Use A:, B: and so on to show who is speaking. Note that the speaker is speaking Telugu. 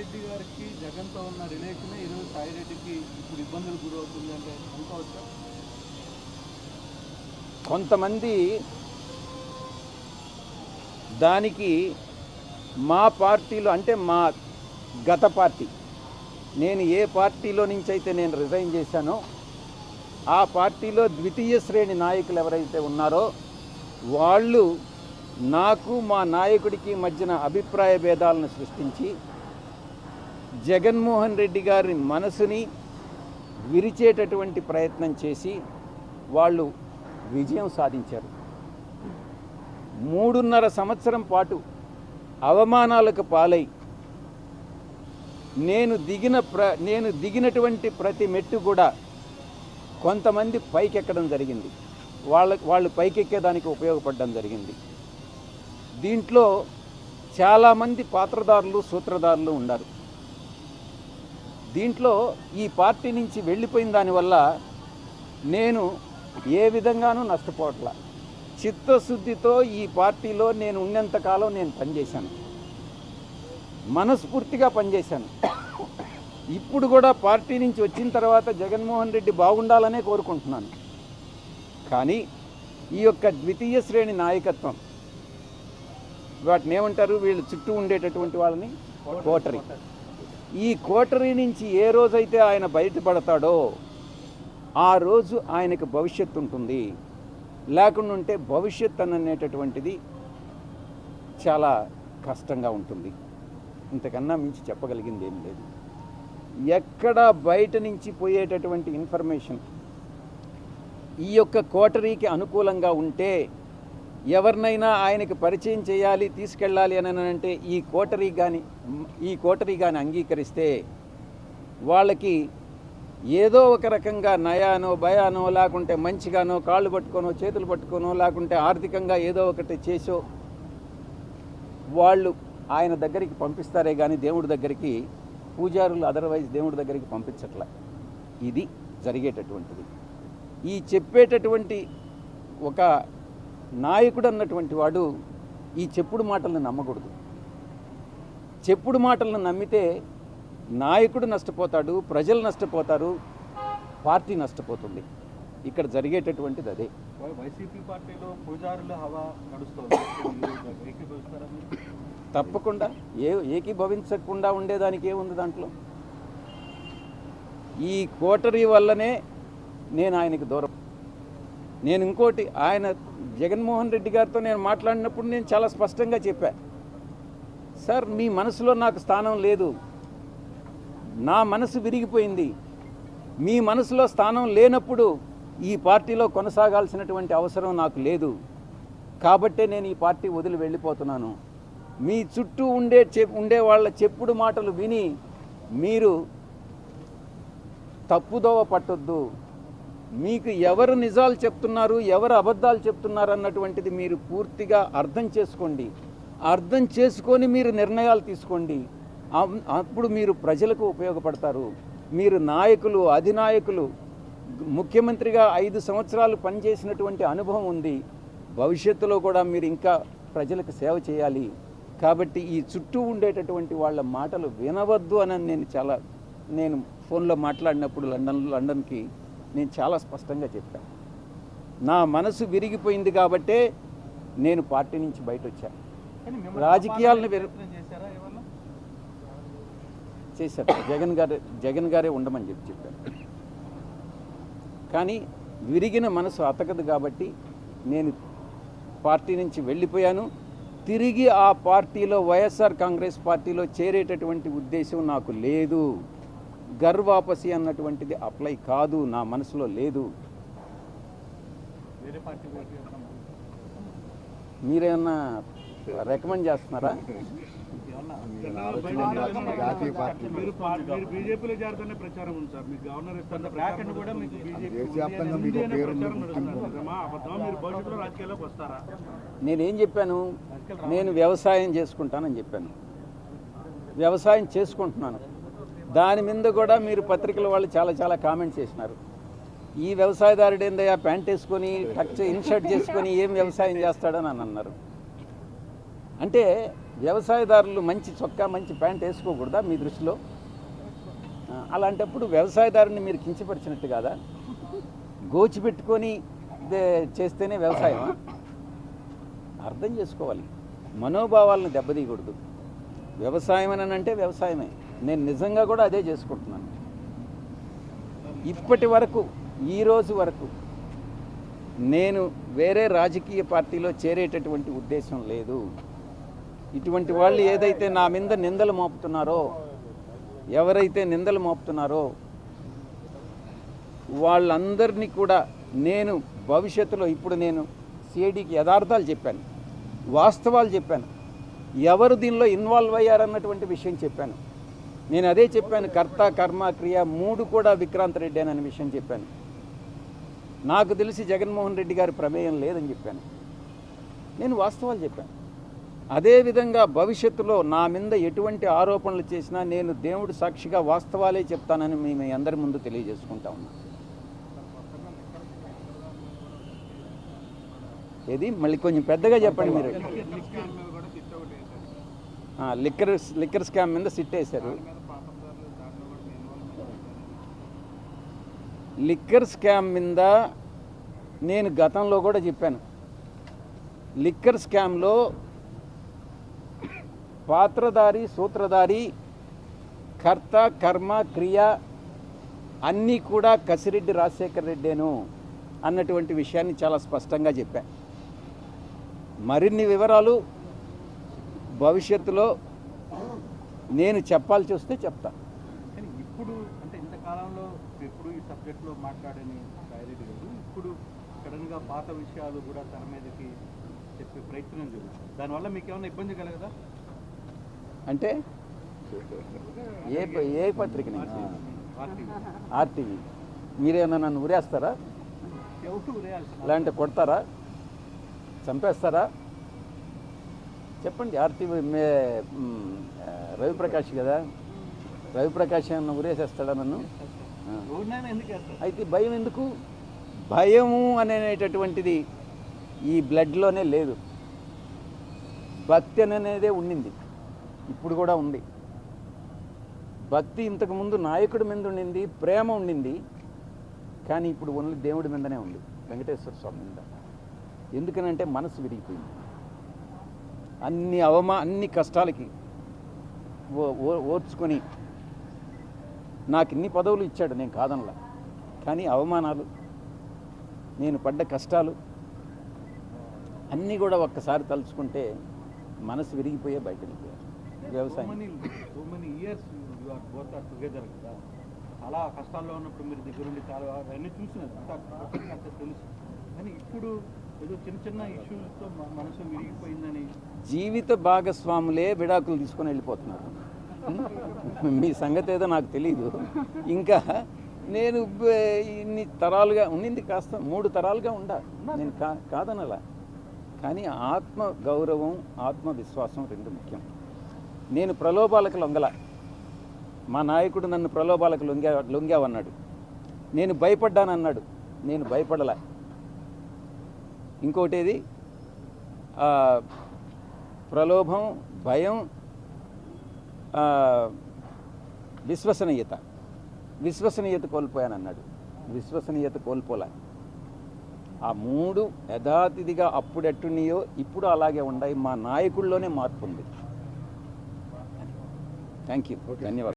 A: సాయిరెడ్డి గారికి జగన్తో ఉన్న రిలేషన్ ఈరోజు సాయిరెడ్డికి ఇప్పుడు ఇబ్బందులు గురవుతుంది అంటే అనుకోవచ్చా?
B: కొంతమంది దానికి మా పార్టీలో అంటే మా గత పార్టీ, నేను ఏ పార్టీలో నుంచి అయితే నేను రిజైన్ చేశానో ఆ పార్టీలో ద్వితీయ శ్రేణి నాయకులు ఎవరైతే ఉన్నారో వాళ్ళు నాకు మా నాయకుడికి మధ్యన అభిప్రాయ భేదాలను సృష్టించి జగన్మోహన్ రెడ్డి గారి మనసుని విరిచేటటువంటి ప్రయత్నం చేసి వాళ్ళు విజయం సాధించారు. 3.5 సంవత్సరం పాటు అవమానాలకు పాలై నేను దిగినటువంటి ప్రతి మెట్టు కూడా కొంతమంది పైకెక్కడం జరిగింది, వాళ్ళు పైకెక్కేదానికి ఉపయోగపడడం జరిగింది. దీంట్లో చాలామంది పాత్రదారులు సూత్రధారులు ఉన్నారు. దీంట్లో ఈ పార్టీ నుంచి వెళ్ళిపోయిన దానివల్ల నేను ఏ విధంగానూ నష్టపోవట్లా. చిత్తశుద్ధితో ఈ పార్టీలో నేను ఉన్నంతకాలం నేను పనిచేశాను, మనస్ఫూర్తిగా పనిచేశాను. ఇప్పుడు కూడా పార్టీ నుంచి వచ్చిన తర్వాత జగన్మోహన్ రెడ్డి బాగుండాలనే కోరుకుంటున్నాను. కానీ ఈ యొక్క ద్వితీయ శ్రేణి నాయకత్వం, వాటిని ఏమంటారు, వీళ్ళు చుట్టూ ఉండేటటువంటి వాళ్ళని కోటరీ, ఈ కోటరీ నుంచి ఏ రోజైతే ఆయన బయటపడతాడో ఆ రోజు ఆయనకు భవిష్యత్తు ఉంటుంది. లేకుండా ఉంటే భవిష్యత్తు అనేటటువంటిది చాలా కష్టంగా ఉంటుంది. ఇంతకన్నా మించి చెప్పగలిగింది ఏం లేదు. ఎక్కడ బయట నుంచి పోయేటటువంటి ఇన్ఫర్మేషన్ ఈ యొక్క కోటరీకి అనుకూలంగా ఉంటే, ఎవరినైనా ఆయనకి పరిచయం చేయాలి తీసుకెళ్ళాలి అని అంటే ఈ కోటరీ కానీ అంగీకరిస్తే వాళ్ళకి ఏదో ఒక రకంగా నయానో భయానో లేకుంటే మంచిగానో కాళ్ళు పట్టుకోనో చేతులు పట్టుకోనో లేకుంటే ఆర్థికంగా ఏదో ఒకటి చేసో వాళ్ళు ఆయన దగ్గరికి పంపిస్తారే కానీ దేవుడి దగ్గరికి పూజారులు అదర్వైజ్ దేవుడి దగ్గరికి పంపించట్లే. ఇది జరిగేటటువంటిది. ఈ చెప్పేటటువంటి ఒక నాయకుడు అన్నటువంటి వాడు ఈ చెప్పుడు మాటలను నమ్మకూడదు. చెప్పుడు మాటలను నమ్మితే నాయకుడు నష్టపోతాడు, ప్రజలు నష్టపోతారు, పార్టీ నష్టపోతుంది. ఇక్కడ జరిగేటటువంటిది అదే.
A: వైసీపీ పార్టీలో పూజారుల హవా నడుస్తుంది,
B: తప్పకుండా ఏకీభవించకుండా ఉండేదానికి ఏముంది దాంట్లో. ఈ కోటరీ వల్లనే నేను ఆయనకి దూరం. నేను ఇంకోటి, ఆయన జగన్మోహన్ రెడ్డి గారితో నేను మాట్లాడినప్పుడు నేను చాలా స్పష్టంగా చెప్పా, సార్ మీ మనసులో నాకు స్థానం లేదు, నా మనసు విరిగిపోయింది. మీ మనసులో స్థానం లేనప్పుడు ఈ పార్టీలో కొనసాగాల్సినటువంటి అవసరం నాకు లేదు. కాబట్టే నేను ఈ పార్టీ వదిలి వెళ్ళిపోతున్నాను. మీ చుట్టూ ఉండే వాళ్ళ చెప్పుడు మాటలు విని మీరు తప్పుదోవ పట్టొద్దు. మీకు ఎవరు నిజాలు చెప్తున్నారు, ఎవరు అబద్ధాలు చెప్తున్నారు అన్నటువంటిది మీరు పూర్తిగా అర్థం చేసుకోండి. అర్థం చేసుకొని మీరు నిర్ణయాలు తీసుకోండి. అప్పుడు మీరు ప్రజలకు ఉపయోగపడతారు. మీరు నాయకులు, అధినాయకులు, ముఖ్యమంత్రిగా 5 సంవత్సరాలు పనిచేసినటువంటి అనుభవం ఉంది. భవిష్యత్తులో కూడా మీరు ఇంకా ప్రజలకు సేవ చేయాలి. కాబట్టి ఈ చుట్టూ ఉండేటటువంటి వాళ్ళ మాటలు వినవద్దు అని నేను ఫోన్లో మాట్లాడినప్పుడు లండన్కి నేను చాలా స్పష్టంగా చెప్పాను. నా మనసు విరిగిపోయింది కాబట్టే నేను పార్టీ నుంచి బయట వచ్చాను. రాజకీయాలను చేశారు, జగన్ గారే ఉండమని చెప్పారు. కానీ విరిగిన మనసు అతకదు కాబట్టి నేను పార్టీ నుంచి వెళ్ళిపోయాను. తిరిగి ఆ పార్టీలో వైఎస్ఆర్ కాంగ్రెస్ పార్టీలో చేరేటటువంటి ఉద్దేశం నాకు లేదు. గర్వాపసి అన్నటువంటిది అప్లై కాదు, నా మనసులో లేదు. మీరేమన్నా రికమెండ్ చేస్తున్నారా? నేనేం చెప్పాను? నేను వ్యవసాయం చేసుకుంటానని చెప్పాను. వ్యవసాయం చేసుకుంటున్నాను. దాని మీద కూడా మీరు పత్రికల వాళ్ళు చాలా కామెంట్స్ చేసినారు. ఈ వ్యవసాయదారుడు ఏందయ్యా ప్యాంట్ వేసుకొని టచ్ ఇన్షర్ట్ చేసుకొని ఏం వ్యవసాయం చేస్తాడని అని అన్నారు. అంటే వ్యవసాయదారులు మంచి చొక్కా మంచి ప్యాంట్ వేసుకోకూడదా మీ దృష్టిలో? అలాంటప్పుడు వ్యవసాయదారుని మీరు కించపరిచినట్టు కాదా? గోచిపెట్టుకొని చేస్తేనే వ్యవసాయం అర్థం చేసుకోవాలి. మనోభావాలను దెబ్బతీయకూడదు. వ్యవసాయం అని అంటే వ్యవసాయమే. నేను నిజంగా కూడా అదే చేసుకుంటున్నాను. ఇప్పటి వరకు ఈ రోజు వరకు నేను వేరే రాజకీయ పార్టీలో చేరేటటువంటి ఉద్దేశం లేదు. ఇటువంటి వాళ్ళు ఏదైతే నా మీద నిందలు మోపుతున్నారో, ఎవరైతే నిందలు మోపుతున్నారో వాళ్ళందరినీ కూడా నేను భవిష్యత్తులో, ఇప్పుడు నేను సిఐడికి యథార్థాలు చెప్పాను, వాస్తవాలు చెప్పాను, ఎవరు దీనిలో ఇన్వాల్వ్ అయ్యారన్నటువంటి విషయం చెప్పాను. నేను అదే చెప్పాను, కర్త కర్మ క్రియ 3 కూడా విక్రాంత్ రెడ్డి అనే విషయం చెప్పాను. నాకు తెలిసి జగన్మోహన్ రెడ్డి గారి ప్రమేయం లేదని చెప్పాను. నేను వాస్తవాలు చెప్పాను. అదేవిధంగా భవిష్యత్తులో నా మీద ఎటువంటి ఆరోపణలు చేసినా నేను దేవుడు సాక్షిగా వాస్తవాలే చెప్తానని మీ అందరి ముందు తెలియజేసుకుంటా ఉన్నా. ఏది మళ్ళీ కొంచెం పెద్దగా చెప్పండి మీరు. లిక్కర్ స్కామ్ మీద సిట్ వేశారు. లిక్కర్ స్కామ్ మీద నేను గతంలో కూడా చెప్పాను. లిక్కర్ స్కామ్లో పాత్రధారి, సూత్రధారి, కర్త కర్మ క్రియ అన్నీ కూడా కసిరెడ్డి రాజశేఖర్ రెడ్డేను అన్నటువంటి విషయాన్ని చాలా స్పష్టంగా చెప్పాను. మరిన్ని వివరాలు భవిష్యత్తులో నేను చెప్పాల్సి వస్తే చెప్తా.
A: కానీ ఇప్పుడు అంటే ఇంతకాలంలో ఎప్పుడు ఈ సబ్జెక్ట్లో మాట్లాడని సాయిరెడ్డి గారు ఇప్పుడు సడన్గా పాత విషయాలు కూడా తన మీదకి చెప్పే ప్రయత్నం జరుగుతుంది. దానివల్ల మీకు ఏమైనా ఇబ్బంది కలగదా?
B: అంటే ఏ పత్రికని? ఆర్టీవీ. మీరేమన్నా నన్ను ఉరేస్తారా? లేదంటే కొడతారా, చంపేస్తారా? చెప్పండి. ఆర్టీవీ రవిప్రకాష్ కదా, రవిప్రకాష్ ఏమన్నా ఉరేసేస్తాడా నన్ను? అయితే భయం ఎందుకు? భయము అనేటటువంటిది ఈ బ్లడ్లోనే లేదు. భక్తి అనేదే ఉండింది, ఇప్పుడు కూడా ఉంది. భక్తి ఇంతకుముందు నాయకుడి మీద ఉండింది, ప్రేమ ఉండింది. కానీ ఇప్పుడు ఓన్లీ దేవుడి మీదనే ఉంది, వెంకటేశ్వర స్వామి మీద. ఎందుకనంటే మనసు విరిగిపోయింది. అన్ని కష్టాలకి ఓర్చుకొని నాకు ఇన్ని పదవులు ఇచ్చాడు, నేను కాదనలా. కానీ అవమానాలు, నేను పడ్డ కష్టాలు అన్నీ కూడా ఒక్కసారి తలుచుకుంటే మనసు విరిగిపోయే బయట వెళ్ళిపోయారు. వ్యవసాయం
A: చాలా కష్టాల్లో ఉన్నప్పుడు మీరు దగ్గరుండి చాలా అవన్నీ చూసినారు, అంతా తెలుసు. కానీ ఇప్పుడు ఏదో చిన్న ఇష్యూస్తో మనసు విరిగిపోయిందని
B: జీవిత భాగస్వాములే విడాకులు తీసుకొని వెళ్ళిపోతున్నారు. మీ సంగతి ఏదో నాకు తెలీదు. ఇంకా నేను ఇన్ని తరాలుగా ఉండింది, కాస్త 3 తరాలుగా నేను కాదనలా. కానీ ఆత్మ గౌరవం, ఆత్మవిశ్వాసం 2 ముఖ్యం. నేను ప్రలోభాలకు లొంగల. మా నాయకుడు నన్ను ప్రలోభాలకు లొంగావన్నాడు. నేను భయపడ్డానన్నాడు, నేను భయపడలా. ఇంకోటేది ప్రలోభం, భయం, విశ్వసనీయత కోల్పోయానన్నాడు. విశ్వసనీయత కోల్పోలే. ఆ 3 యథాతిథిగా అప్పుడెట్టున్నాయో ఇప్పుడు అలాగే ఉన్నాయి. మా నాయకుల్లోనే మార్పు ఉంది. థ్యాంక్ యూ, ధన్యవాదాలు.